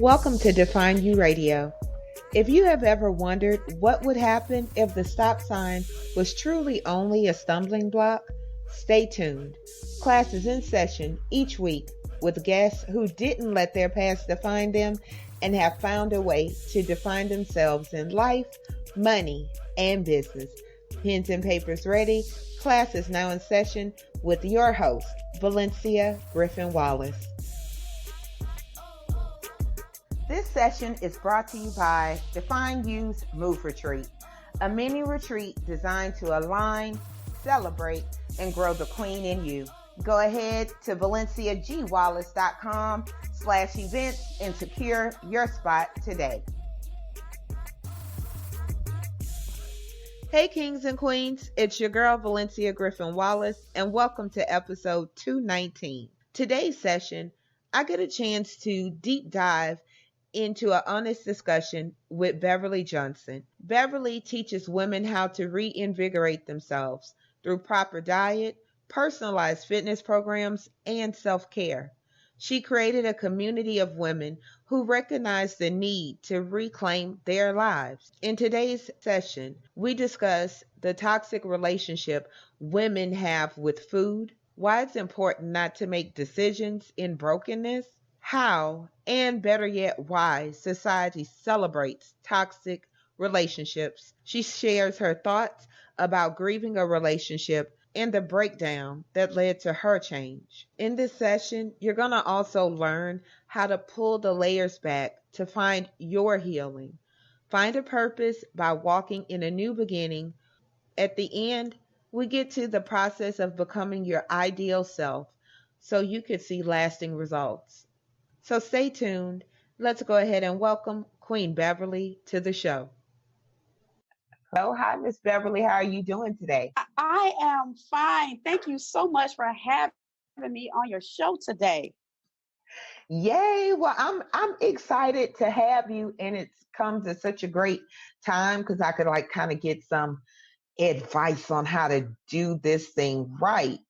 Welcome to Define You Radio. If you have ever wondered what would happen if the stop sign was truly only a stumbling block, stay tuned. Class is in session each week with guests who didn't let their past define them and have found a way to define themselves in life, money, and business. Pens and papers ready. Class is now in session with your host, Valencia Griffin-Wallace. This session is brought to you by Define You's Move Retreat, a mini retreat designed to align, celebrate, and grow the queen in you. Go ahead to valenciagwallace.com/events and secure your spot today. Hey kings and queens, it's your girl Valencia Griffin-Wallace and welcome to episode 219. Today's session, I get a chance to deep dive into an honest discussion with Beverly Johnson. Beverly teaches women how to reinvigorate themselves through proper diet, personalized fitness programs, and self-care. She created a community of women who recognize the need to reclaim their lives. In today's session, we discuss the toxic relationship women have with food, why it's important not to make decisions in brokenness, how, and better yet, why society celebrates toxic relationships. She shares her thoughts about grieving a relationship and the breakdown that led to her change. In this session, you're going to also learn how to pull the layers back to find your healing. Find a purpose by walking in a new beginning. At the end, we get to the process of becoming your ideal self so you could see lasting results. So stay tuned. Let's go ahead and welcome Queen Beverly to the show. Hello, hi, Miss Beverly. How are you doing today? I am fine. Thank you so much for having me on your show today. Yay! Well, I'm excited to have you, and it comes at such a great time because I could kind of get some advice on how to do this thing right.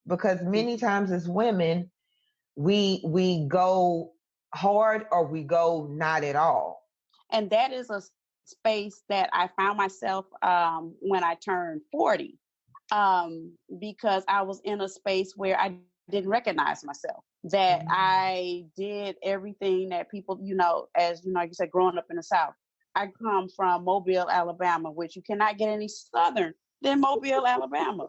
Because many times as women, we go hard or we go not at all. And that is a space that I found myself when I turned 40, because I was in a space where I didn't recognize myself, that I did everything that people, as you said, growing up in the South. I come from Mobile, Alabama, which you cannot get any southern than Mobile, Alabama.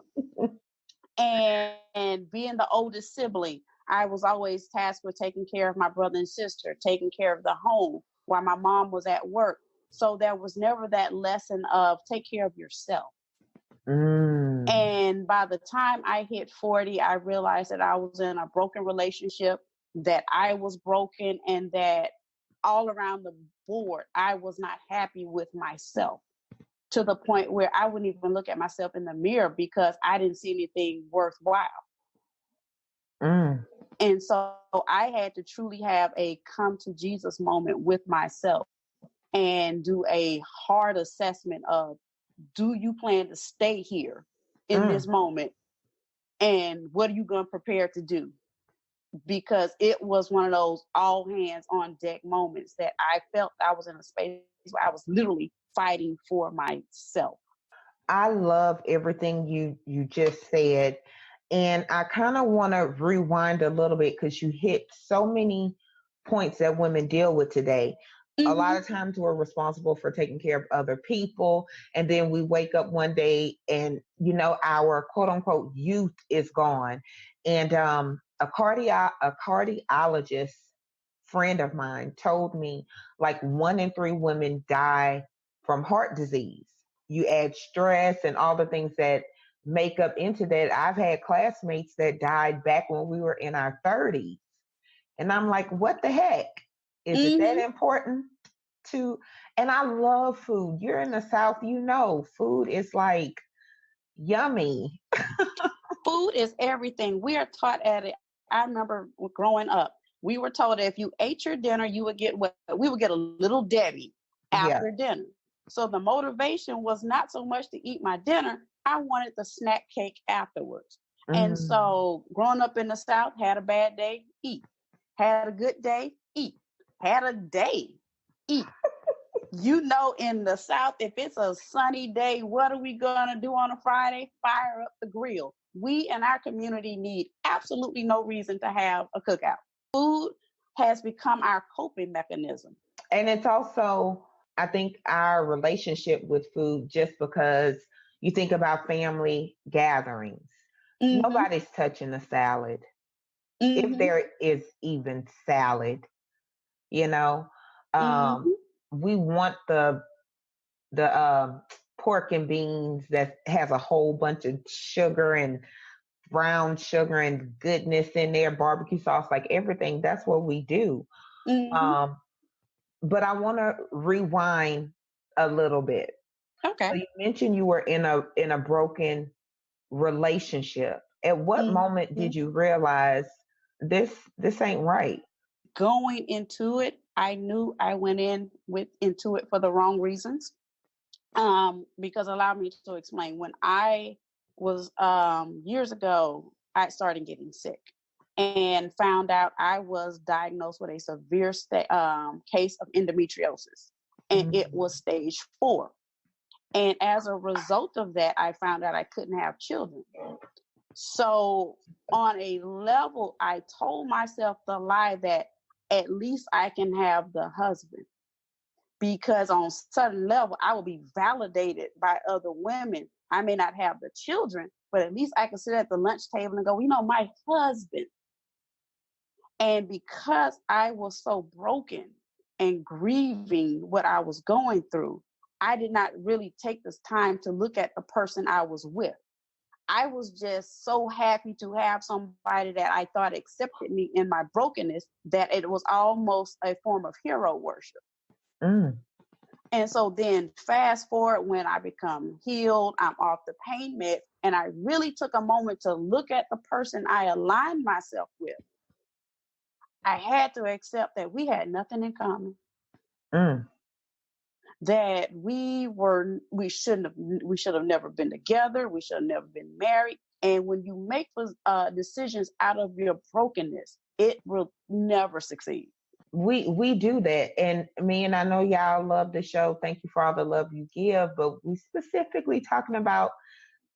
And being the oldest sibling, I was always tasked with taking care of my brother and sister, taking care of the home while my mom was at work. So there was never that lesson of take care of yourself. And by the time I hit 40, I realized that I was in a broken relationship, that I was broken, and that all around the board, I was not happy with myself, to the point where I wouldn't even look at myself in the mirror because I didn't see anything worthwhile. And so I had to truly have a come to Jesus moment with myself and do a hard assessment of, do you plan to stay here in this moment? And what are you going to prepare to do? Because it was one of those all hands on deck moments that I felt I was in a space where I was literally fighting for myself. I love everything you just said. And I kind of want to rewind a little bit because you hit so many points that women deal with today. A lot of times we're responsible for taking care of other people. And then we wake up one day and, our quote unquote youth is gone. And a cardiologist friend of mine told me 1 in 3 women die from heart disease. You add stress and all the things that make up into that. I've had classmates that died back when we were in our 30s. And I'm like, what the heck? Is it that important to? And I love food. You're in the South, food is yummy. Food is everything. We are taught at it. I remember growing up, we were told that if you ate your dinner, you would get we would get a little Debbie after dinner. So the motivation was not so much to eat my dinner. I wanted the snack cake afterwards. And so growing up in the South, had a bad day, eat. Had a good day, eat. had a day, eat. You know, in the South, if it's a sunny day, what are we going to do on a Friday? Fire up the grill. We in our community need absolutely no reason to have a cookout. Food has become our coping mechanism. And it's also, I think, our relationship with food, just because you think about family gatherings. Mm-hmm. Nobody's touching the salad. Mm-hmm. If there is even salad, you know, Mm-hmm. we want the pork and beans that has a whole bunch of sugar and brown sugar and goodness in there, barbecue sauce, like everything. That's what we do. Mm-hmm. But I want to rewind a little bit. Okay. So you mentioned you were in a broken relationship. At what moment Mm-hmm. did you realize this ain't right? Going into it, I knew I went into it for the wrong reasons. Because allow me to explain. When I was years ago, I started getting sick and found out I was diagnosed with a severe case of endometriosis, and it was stage 4. And as a result of that, I found out I couldn't have children. So, on a level, I told myself the lie that at least I can have the husband, because on certain level I will be validated by other women. I may not have the children, but at least I can sit at the lunch table and go, my husband. And because I was so broken and grieving what I was going through, I did not really take this time to look at the person I was with. I was just so happy to have somebody that I thought accepted me in my brokenness that it was almost a form of hero worship. Mm. And so then fast forward, when I become healed, I'm off the pain med, and I really took a moment to look at the person I aligned myself with. I had to accept that we had nothing in common. Mm. That we should have never been together. We should have never been married. And when you make decisions out of your brokenness, it will never succeed. We do that, and me and I know y'all love the show. Thank you for all the love you give, but we specifically talking about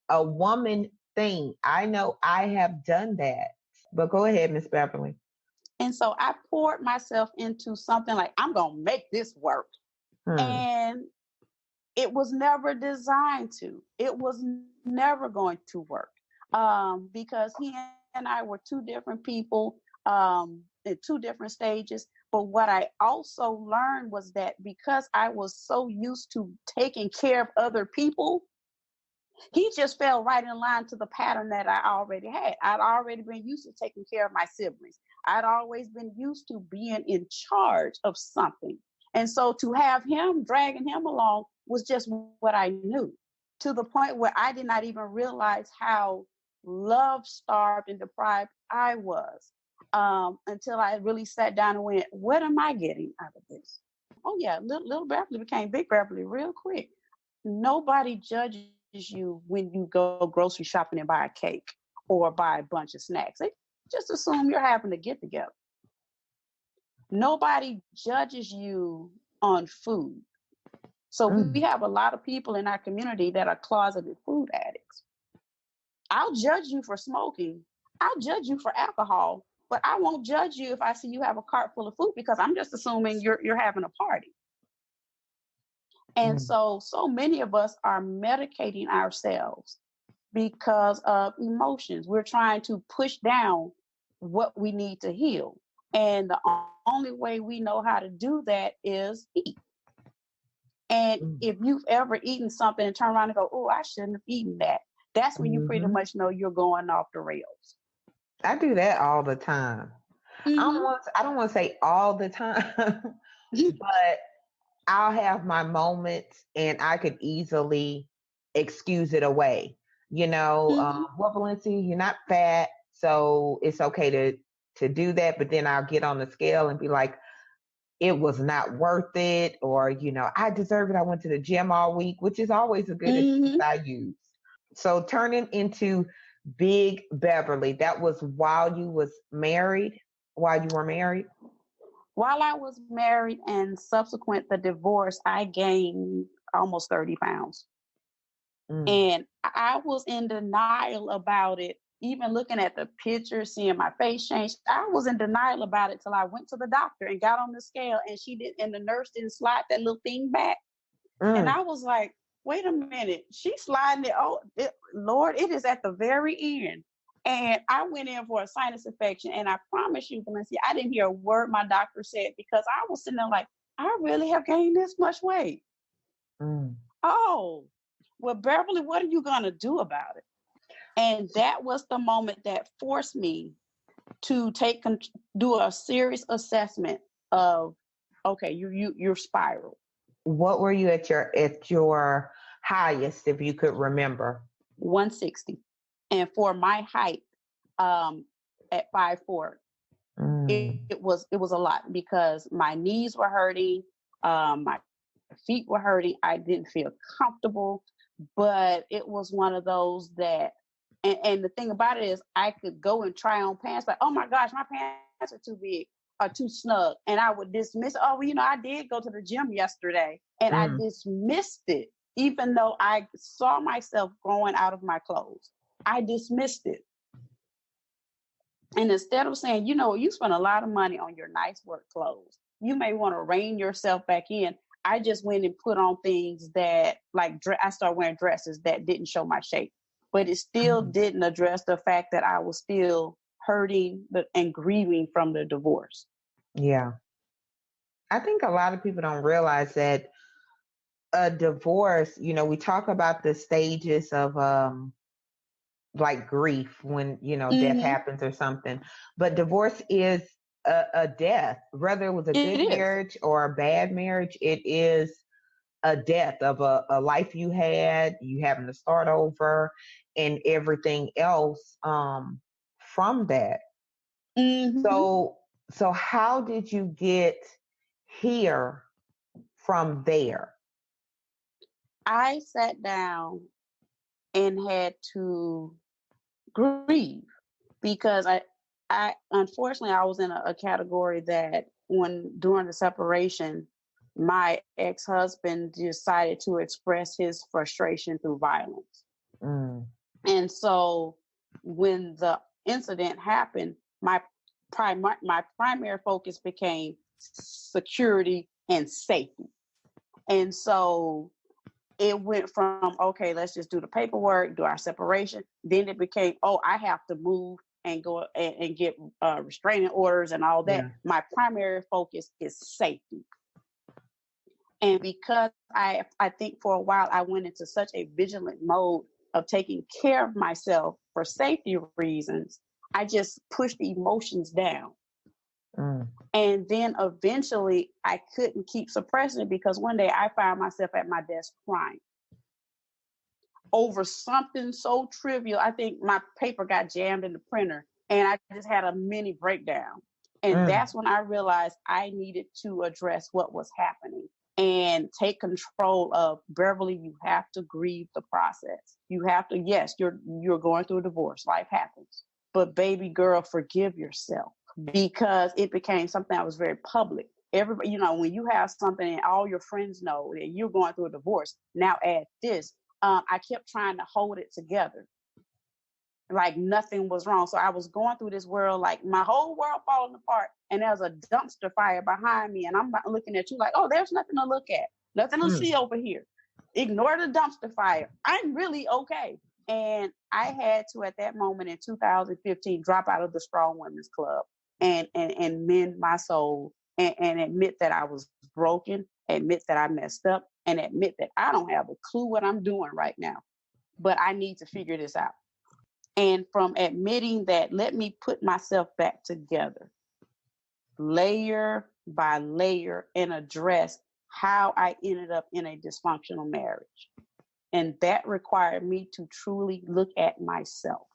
a woman thing. I know I have done that, but go ahead, Miss Beverly. And so I poured myself into something like, I'm gonna make this work. And it was never designed to. It was never going to work, because he and I were two different people, at two different stages. But what I also learned was that because I was so used to taking care of other people, he just fell right in line to the pattern that I already had. I'd already been used to taking care of my siblings. I'd always been used to being in charge of something. And so to have him dragging him along was just what I knew, to the point where I did not even realize how love starved and deprived I was, until I really sat down and went, what am I getting out of this? Oh, yeah, little Beverly became Big Beverly real quick. Nobody judges you when you go grocery shopping and buy a cake or buy a bunch of snacks. They just assume you're having to get together. Nobody judges you on food. So we have a lot of people in our community that are closeted food addicts. I'll judge you for smoking. I'll judge you for alcohol, but I won't judge you if I see you have a cart full of food, because I'm just assuming you're having a party. And so many of us are medicating ourselves because of emotions. We're trying to push down what we need to heal. And the only way we know how to do that is eat. And if you've ever eaten something and turn around and go, oh, I shouldn't have eaten that, that's when you pretty much know you're going off the rails. I do that all the time. I don't want to say all the time, but I'll have my moments and I could easily excuse it away. Well, Valencia, you're not fat, so it's okay to do that. But then I'll get on the scale and be like, it was not worth it, or I deserve it. I went to the gym all week, which is always a good excuse I use. So turning into Big Beverly, that was while you were married. While I was married and subsequent the divorce, I gained almost 30 pounds. Mm. And I was in denial about it. Even looking at the picture, seeing my face change, I was in denial about it till I went to the doctor and got on the scale, and the nurse didn't slide that little thing back. And Mm. I was like, wait a minute, she's sliding it. Oh, Lord, it is at the very end. And I went in for a sinus infection, and I promise you, Valencia, I didn't hear a word my doctor said, because I was sitting there like, I really have gained this much weight. Mm. Oh, well, Beverly, what are you going to do about it? And that was the moment that forced me to do a serious assessment of, okay, you're spiral. What were you at your highest, if you could remember? 160. And for my height, at 5'4", Mm. it was a lot, because my knees were hurting, my feet were hurting. I didn't feel comfortable, but it was one of those that, and the thing about it is, I could go and try on pants, like, oh my gosh, my pants are too big or too snug, and I would dismiss. Oh, well, I did go to the gym yesterday, and I Mm. dismissed it, even though I saw myself growing out of my clothes. I dismissed it. And instead of saying, you spend a lot of money on your nice work clothes, you may want to rein yourself back in. I just went and put on things that, like, I started wearing dresses that didn't show my shape, but it still Mm. didn't address the fact that I was still hurting and grieving from the divorce. Yeah. I think a lot of people don't realize that a divorce, we talk about the stages of like grief when, death Mm-hmm. happens or something. But divorce is a death, whether it was a It good is. marriage or a bad marriage, it is a death of a life you had, you having to start over, and everything else from that. Mm-hmm. So how did you get here from there? I sat down and had to grieve, because I unfortunately I was in a category that, during the separation, my ex-husband decided to express his frustration through violence. Mm. And so when the incident happened, my primary focus became security and safety. And so it went from, okay, let's just do the paperwork, do our separation. Then it became, oh, I have to move and go and get restraining orders and all that. Yeah. My primary focus is safety. And because I think for a while I went into such a vigilant mode of taking care of myself for safety reasons, I just pushed the emotions down. Mm. And then eventually I couldn't keep suppressing it, because one day I found myself at my desk crying over something so trivial. I think my paper got jammed in the printer, and I just had a mini breakdown. And Mm. that's when I realized I needed to address what was happening and take control of, Beverly, you have to grieve the process. You have to, yes, you're going through a divorce. Life happens. But baby girl, forgive yourself, because it became something that was very public. Everybody, when you have something and all your friends know that you're going through a divorce, now add this. I kept trying to hold it together, like nothing was wrong. So I was going through this world, like my whole world falling apart, and there's a dumpster fire behind me, and I'm looking at you like, oh, there's nothing to look at, nothing to Mm. see over here. Ignore the dumpster fire. I'm really okay. And I had to, at that moment in 2015, drop out of the Strong Women's Club and mend my soul, and admit that I was broken, admit that I messed up, and admit that I don't have a clue what I'm doing right now, but I need to figure this out. And from admitting that, let me put myself back together, layer by layer, and address how I ended up in a dysfunctional marriage. And that required me to truly look at myself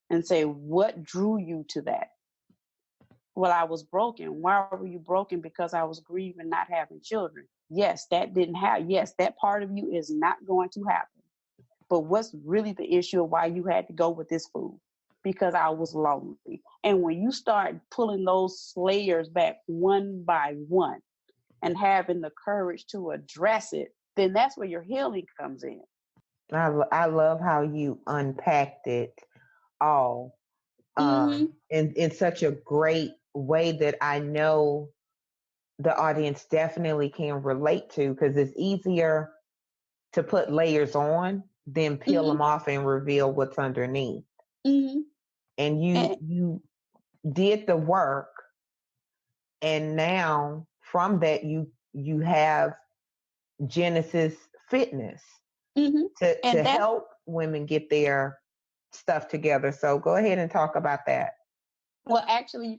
and say, what drew you to that? Well, I was broken. Why were you broken? Because I was grieving not having children. Yes, that didn't happen. Yes, that part of you is not going to happen. But what's really the issue of why you had to go with this fool? because I was lonely. And when you start pulling those layers back one by one and having the courage to address it, then that's where your healing comes in. I love how you unpacked it all Mm-hmm. in such a great way that I know the audience definitely can relate to, because it's easier to put layers on than peel Mm-hmm. them off and reveal what's underneath. Mm-hmm. And And, you did the work, and now from that you have Genesys Fitness mm-hmm. to and that's help women get their stuff together. So go ahead and talk about that. well, actually,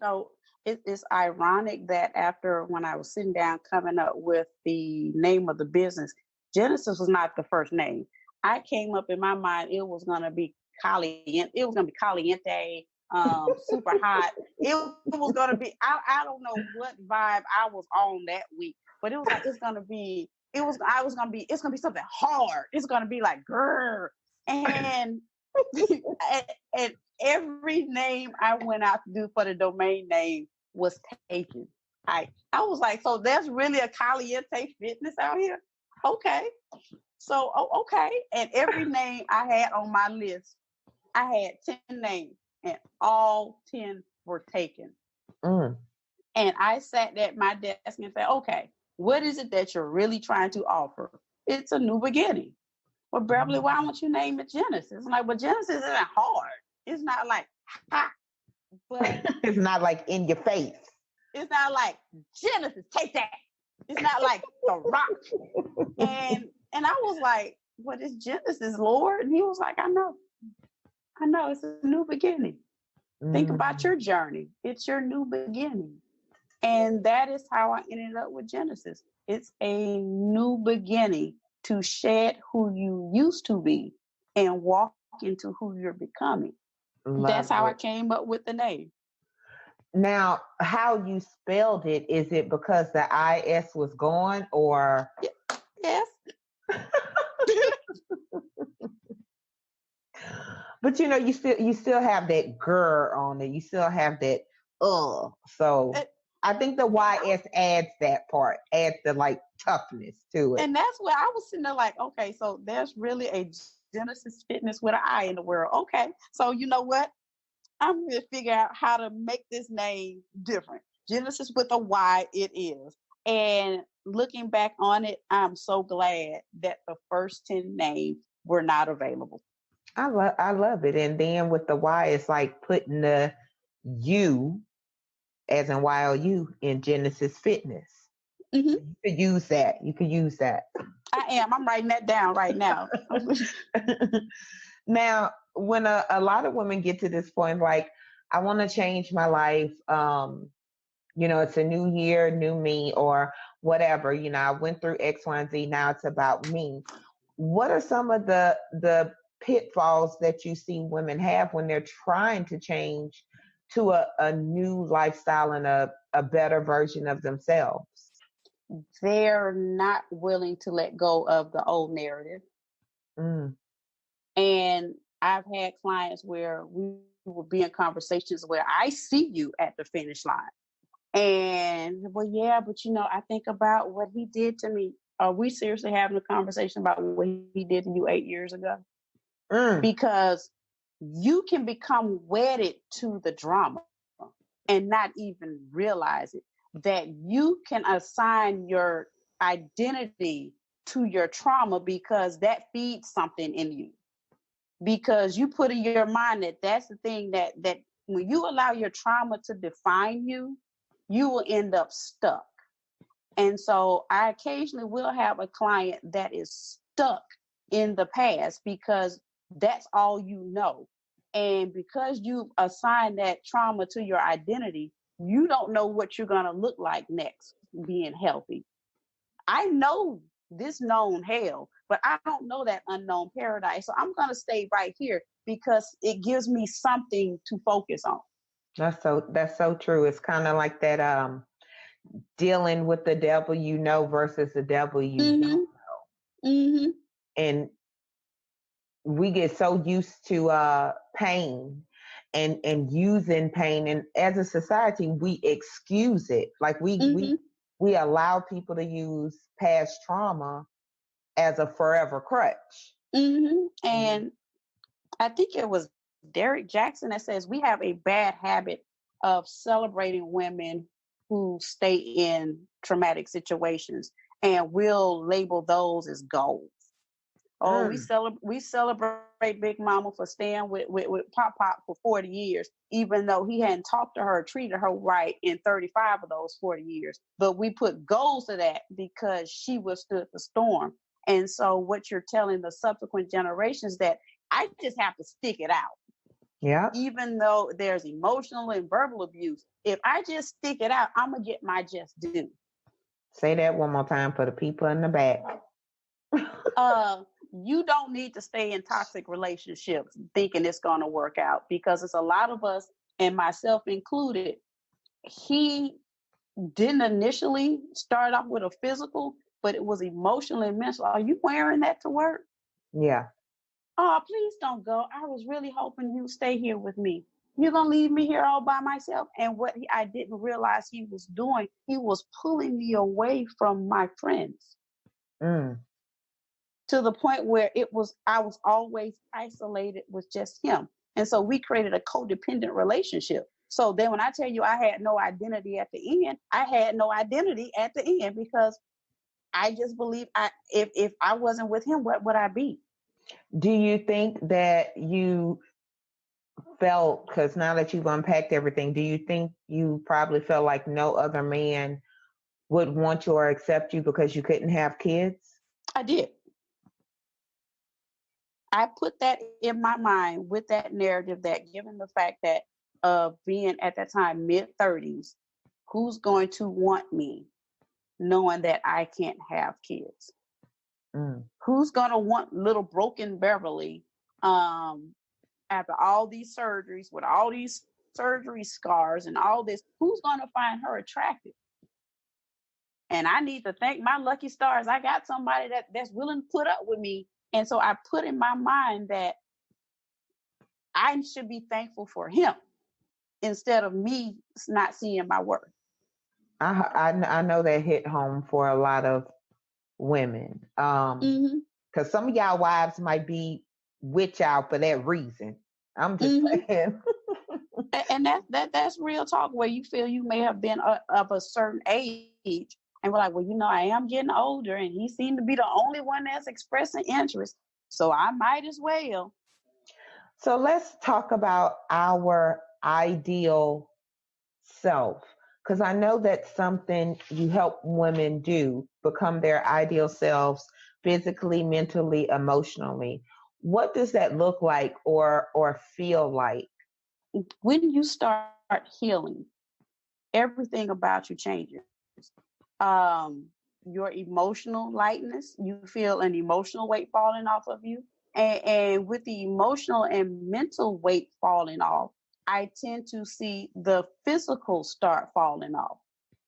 it's ironic that after when I was sitting down coming up with the name of the business, Genesys was not the first name. I came up in my mind, it was going to be caliente. It was going to be caliente, super hot. It was going to be, I don't know what vibe I was on that week, but it was like, it's going to be something hard. It's going to be like, grrr. And, and every name I went out to do for the domain name was taken. I was like, so there's really a Caliente Fitness out here? Okay. So, okay. And every name I had on my list, I had 10 names, and all 10 were taken. Mm. And I sat at my desk and said, okay, what is it that you're really trying to offer? It's a new beginning. Well, Beverly, why don't you name it Genesys? I'm like, well, Genesys isn't hard. It's not like hot, but It's not like in your face. it's not like Genesys, take that. It's not like The Rock. And I was like, what is Genesys, Lord? And he was like, I know, it's a new beginning. Think about your journey. It's your new beginning. And that is how I ended up with Genesys. It's a new beginning to shed who you used to be and walk into who you're becoming. That's how I came up with the name. Now, how you spelled it, is it because the IS was gone, or? Yes. But you still have that grr on it. You still have that So I think the YS adds that part, adds the like toughness to it. And that's where I was sitting there like, okay, so there's really a Genesys Fitness with an I in the world. Okay. So you know what? I'm going to figure out how to make this name different. Genesys with a Y it is. And looking back on it, I'm so glad that the first 10 names were not available. I love it. And then with the Y, it's like putting the U, as in YOU, in Genesys Fitness. Mm-hmm. You could use that. I am. I'm writing that down right now. Now, when a lot of women get to this point, like, I want to change my life, it's a new year, new me, or whatever, I went through X, Y, and Z, now it's about me. What are some of the pitfalls that you see women have when they're trying to change to a new lifestyle and a better version of themselves? They're not willing to let go of the old narrative. And I've had clients where we will be in conversations where I see you at the finish line. And, well, yeah, but I think about what he did to me. Are we seriously having a conversation about what he did to you 8 years ago? Because you can become wedded to the drama and not even realize it, that you can assign your identity to your trauma because that feeds something in you. Because you put in your mind that that's the thing that when you allow your trauma to define you, you will end up stuck. And so I occasionally will have a client that is stuck in the past because that's all you know. And because you've assigned that trauma to your identity, you don't know what you're going to look like next being healthy. I know this known hell, but I don't know that unknown paradise. So I'm going to stay right here because it gives me something to focus on. That's so true. It's kind of like that dealing with the devil versus the devil you don't know. Mm-hmm. And we get so used to pain and using pain. And as a society, we excuse it. Like we allow people to use past trauma as a forever crutch. And I think it was Derek Jackson that says we have a bad habit of celebrating women who stay in traumatic situations, and we'll label those as goals. Oh, we celebrate Big Mama for staying with Pop Pop for 40 years, even though he hadn't talked to her, treated her right in 35 of those 40 years. But we put goals to that because she withstood the storm. And so what you're telling the subsequent generations that I just have to stick it out. Yeah. Even though there's emotional and verbal abuse, if I just stick it out, I'm going to get my just due. Say that one more time for the people in the back. You don't need to stay in toxic relationships thinking it's going to work out, because it's a lot of us, and myself included. He didn't initially start off with a physical, but it was emotional and mental. Are you wearing that to work? Yeah. Oh, please don't go. I was really hoping you'd stay here with me. You're going to leave me here all by myself. And what I didn't realize he was doing, he was pulling me away from my friends. To the point where I was always isolated with just him. And so we created a codependent relationship. So then when I tell you I had no identity at the end, I had no identity at the end, because I just believe if I wasn't with him, what would I be? Do you think that you felt, because now that you've unpacked everything, do you think you probably felt like no other man would want you or accept you because you couldn't have kids? I did. I put that in my mind with that narrative that, given the fact that being at that time mid-30s, who's going to want me knowing that I can't have kids? Who's going to want little broken Beverly after all these surgeries, with all these surgery scars and all this? Who's going to find her attractive? And I need to thank my lucky stars. I got somebody that's willing to put up with me. And so I put in my mind that I should be thankful for him instead of me not seeing my worth. I know that hit home for a lot of women. Because some of y'all wives might be with y'all for that reason. I'm just saying. And that's real talk, where you feel you may have been of a certain age, and we're like, well, I am getting older, and he seemed to be the only one that's expressing interest, so I might as well. So let's talk about our ideal self, because I know that's something you help women do, become their ideal selves, physically, mentally, emotionally. What does that look like or feel like? When you start healing, everything about you changes. Your emotional lightness, you feel an emotional weight falling off of you. And with the emotional and mental weight falling off, I tend to see the physical start falling off.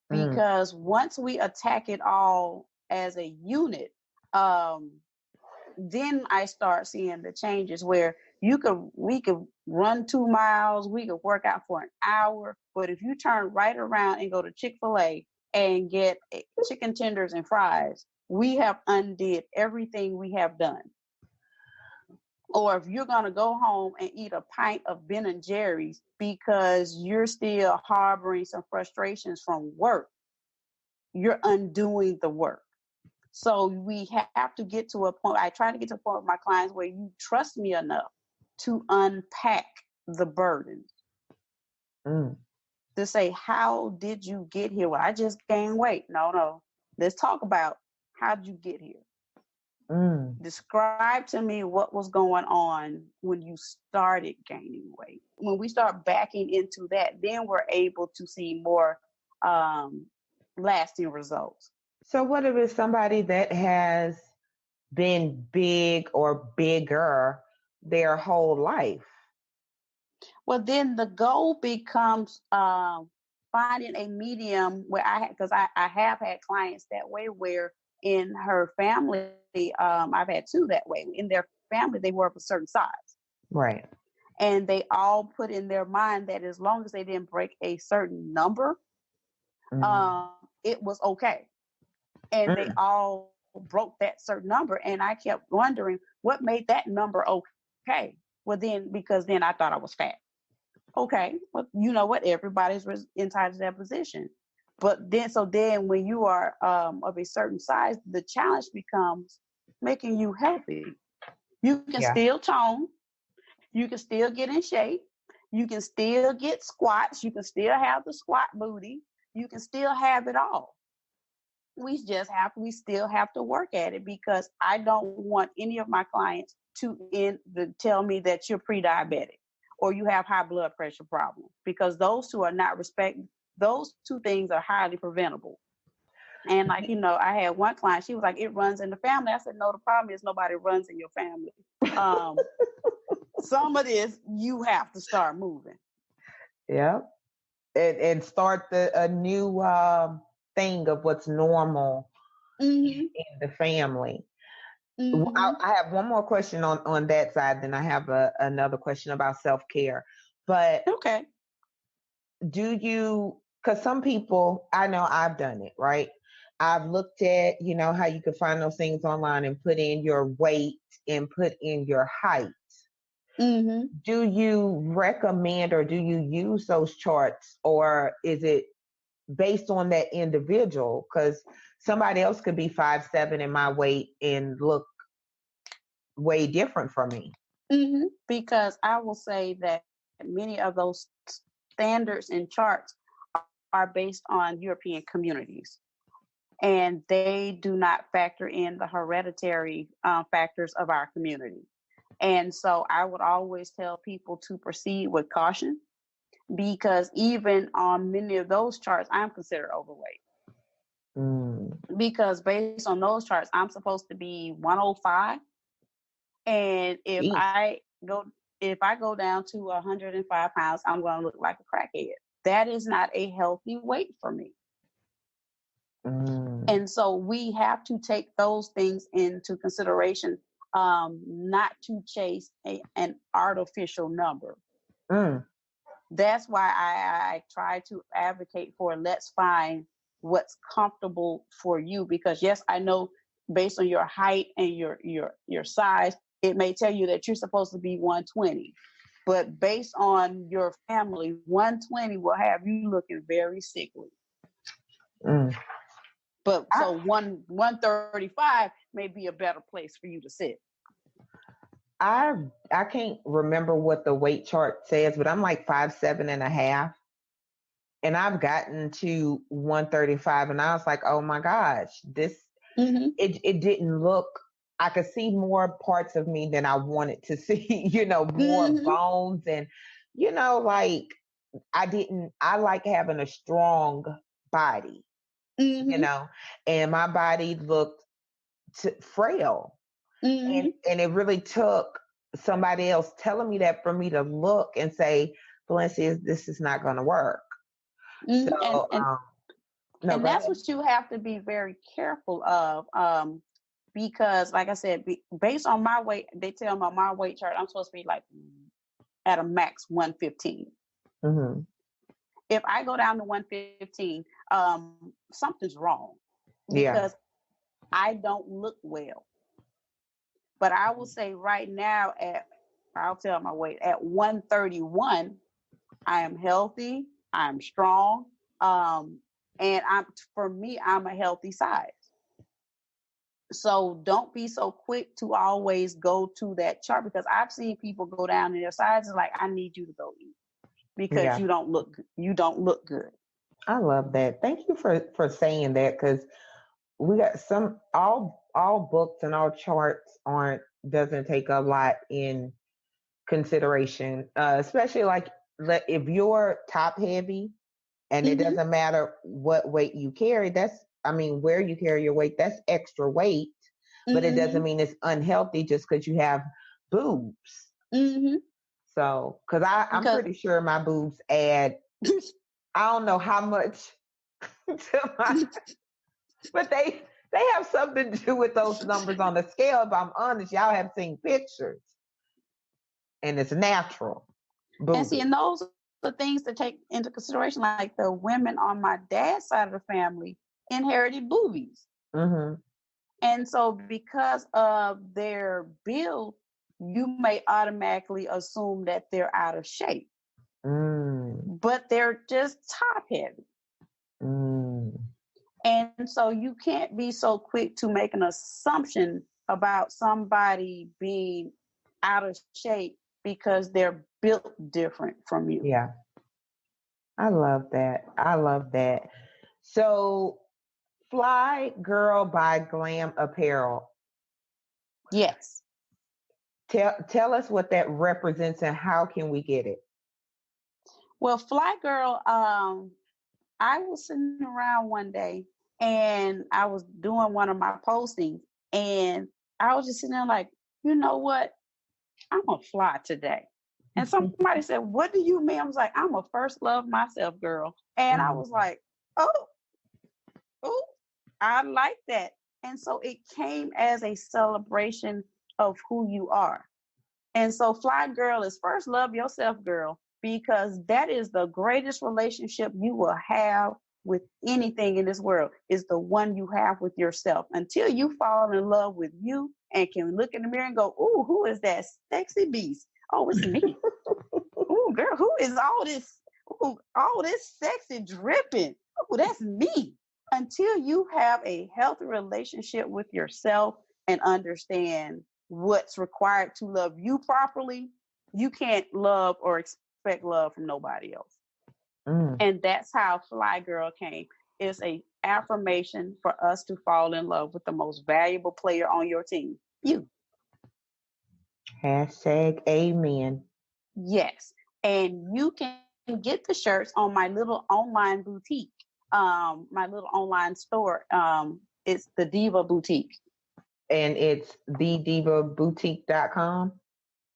Because once we attack it all as a unit, then I start seeing the changes where we could run 2 miles, we could work out for an hour, but if you turn right around and go to Chick-fil-A and get chicken tenders and fries, we have undid everything we have done. Or if you're going to go home and eat a pint of Ben and Jerry's because you're still harboring some frustrations from work, you're undoing the work. So we have to get to a point. I try to get to a point with my clients where you trust me enough to unpack the burden. To say, how did you get here? Well, I just gained weight. No. Let's talk about, how did you get here? Describe to me what was going on when you started gaining weight. When we start backing into that, then we're able to see more lasting results. So what if it's somebody that has been big or bigger their whole life? Well, then the goal becomes finding a medium where because I have had clients that way, where in her family, I've had 2 that way. In their family, they were of a certain size. Right. And they all put in their mind that as long as they didn't break a certain number, Mm. it was okay. And they Mm. all broke that certain number. And I kept wondering what made that number okay. Well, then, because then I thought I was fat. Okay, well, you know what? Everybody's entitled to that position. But then, so then when you are of a certain size, the challenge becomes making you healthy. You can Yeah. still tone, you can still get in shape, you can still get squats, you can still have the squat booty, you can still have it all. We still have to work at it, because I don't want any of my clients to tell me that you're pre-diabetic or you have high blood pressure problems, because those two are not those two things are highly preventable. And like, I had one client, she was like, it runs in the family. I said, no, the problem is nobody runs in your family. Um, some of this you have to start moving. Yeah. And start a new thing of what's normal Mm-hmm. in the family. Mm-hmm. I have one more question on that side, then I have another question about self-care. But Okay. do you, because some people, I know I've done it, right? I've looked at, how you can find those things online and put in your weight and put in your height. Mm-hmm. Do you recommend or do you use those charts, or is it based on that individual? Because somebody else could be 5'7" in my weight and look way different from me. Mm-hmm. Because I will say that many of those standards and charts are based on European communities, and they do not factor in the hereditary factors of our community. And so I would always tell people to proceed with caution, because even on many of those charts, I'm considered overweight. Mm. Because based on those charts, I'm supposed to be 105. And Jeez. if I go down to 105 pounds, I'm going to look like a crackhead. That is not a healthy weight for me. Mm. And so we have to take those things into consideration, not to chase an artificial number. Mm. That's why I try to advocate for, let's find what's comfortable for you. Because yes, I know based on your height and your size, it may tell you that you're supposed to be 120. But based on your family, 120 will have you looking very sickly. Mm. But I, so 135 may be a better place for you to sit. I I can't remember what the weight chart says, but I'm like 5'7.5", and I've gotten to 135, and I was like, oh my gosh, this Mm-hmm. it didn't look. I could see more parts of me than I wanted to see. More Mm-hmm. bones, and like I like having a strong body, Mm-hmm. and my body looked frail. and Mm-hmm. and it really took somebody else telling me that for me to look and say, Valencia, this is not going to work. Mm-hmm. So no, And go that's ahead. what you have to be very careful of, because like I said, based on my weight, they tell me on my weight chart I'm supposed to be like at a max 115. Hmm. If I go down to 115, something's wrong, Yeah. because I don't look well. But I will say right now, I'll tell my weight at 131, I am healthy, I'm strong, and for me, I'm a healthy size. So don't be so quick to always go to that chart, because I've seen people go down in their sizes like, I need you to go eat because Yeah. you don't look good. I love that. Thank you for saying that, because we got some all books and all charts aren't doesn't take a lot in consideration, especially like if you're top heavy, and it Mm-hmm. doesn't matter what weight you carry. Where you carry your weight, that's extra weight, but it Mm-hmm. doesn't mean it's unhealthy just because you have boobs. Mm-hmm. So, because I'm Because pretty sure my boobs add, I don't know how much to my, but they have something to do with those numbers on the scale. If I'm honest, y'all have seen pictures. and it's natural. And see, Booty. and those are the things to take into consideration. Like the women on my dad's side of the family inherited boobies. Mm-hmm. And so because of their build, you may automatically assume that they're out of shape. But they're just top heavy. And so you can't be so quick to make an assumption about somebody being out of shape because they're built different from you. Yeah. I love that. I love that. So, Fly Girl by Glam Apparel. Yes. Tell us what that represents and how can we get it? Well, Fly Girl, I was sitting around one day and I was doing one of my postings and I was just sitting there like, you know what? I'm gonna fly today. And somebody said, what do you mean? I was like, I'm a first love myself, girl. And I was like, oh, I like that. And so it came as a celebration of who you are. And so Fly Girl is first love yourself, girl, because that is the greatest relationship you will have with anything in this world, is the one you have with yourself. Until you fall in love with you and can look in the mirror and go, ooh, who is that sexy beast? Oh, it's me. Ooh, girl, who is all this? Ooh, all this sexy dripping. Oh, that's me. Until you have a healthy relationship with yourself and understand what's required to love you properly, you can't love or expect love from nobody else. And that's how Fly Girl came. It's a affirmation for us to fall in love with the most valuable player on your team, you. Hashtag amen. Yes. And you can get the shirts on my little online boutique, my little online store. It's the Diva Boutique. And it's thedivaboutique.com?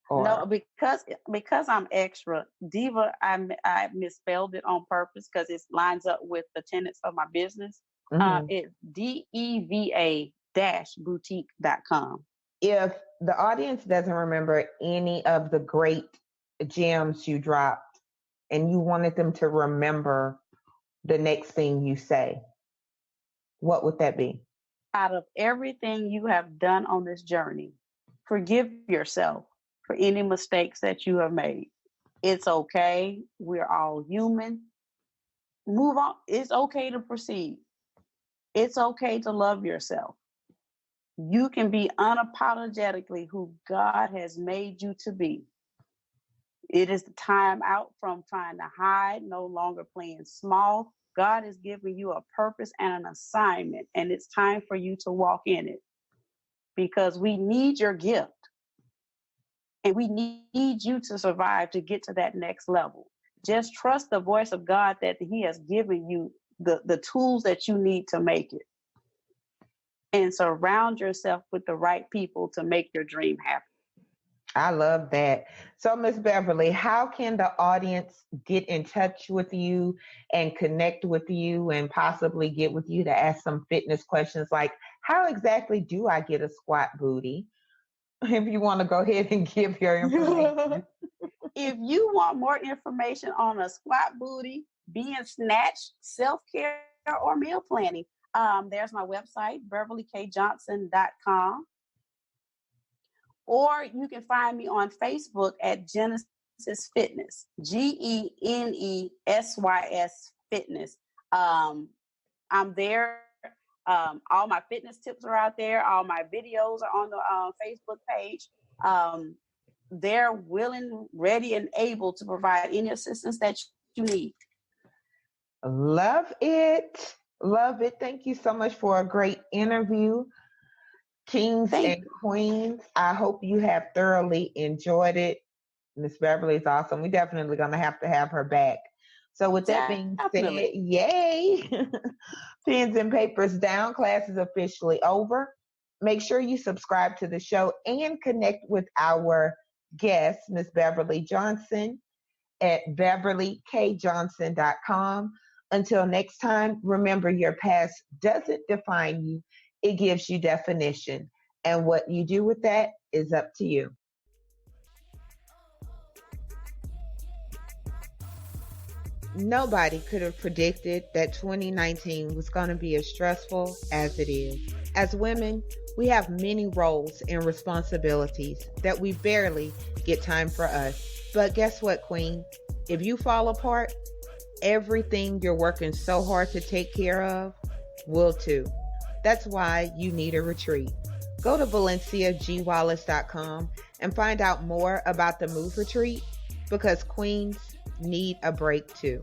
Or? No, because I'm extra. Diva, I misspelled it on purpose because it lines up with the tenets of my business. It's DEVA-boutique.com. If the audience doesn't remember any of the great gems you dropped and you wanted them to remember the next thing you say, what would that be? Out of everything you have done on this journey, forgive yourself for any mistakes that you have made. It's okay. We're all human. Move on. It's okay to proceed. It's okay to love yourself. You can be unapologetically who God has made you to be. It is the time out from trying to hide, no longer playing small. God has given you a purpose and an assignment, and it's time for you to walk in it, because we need your gift and we need you to survive to get to that next level. Just trust the voice of God that He has given you the tools that you need to make it. And surround yourself with the right people to make your dream happen. I love that. So, Miss Beverly, how can the audience get in touch with you and connect with you and possibly get with you to ask some fitness questions like, how exactly do I get a squat booty? If you want to go ahead and give your information. If you want more information on a squat booty, being snatched, self-care, or meal planning, there's my website, beverlykjohnson.com. Or you can find me on Facebook at Genesys Fitness, Genesys Fitness. I'm there. All my fitness tips are out there. All my videos are on the Facebook page. They're willing, ready, and able to provide any assistance that you need. Love it. Love it. Thank you so much for a great interview. Kings and queens, I hope you have thoroughly enjoyed it. Miss Beverly is awesome. We're definitely going to have her back. So with that being said, yay. Pens and papers down. Class is officially over. Make sure you subscribe to the show and connect with our guest, Miss Beverly Johnson, at beverlykjohnson.com. Until next time, remember your past doesn't define you. It gives you definition. And what you do with that is up to you. Nobody could have predicted that 2019 was going to be as stressful as it is. As women, we have many roles and responsibilities that we barely get time for us. But guess what, Queen? If you fall apart, everything you're working so hard to take care of will too. That's why you need a retreat. Go to valenciagwallace.com and find out more about the Move Retreat, because queens need a break too.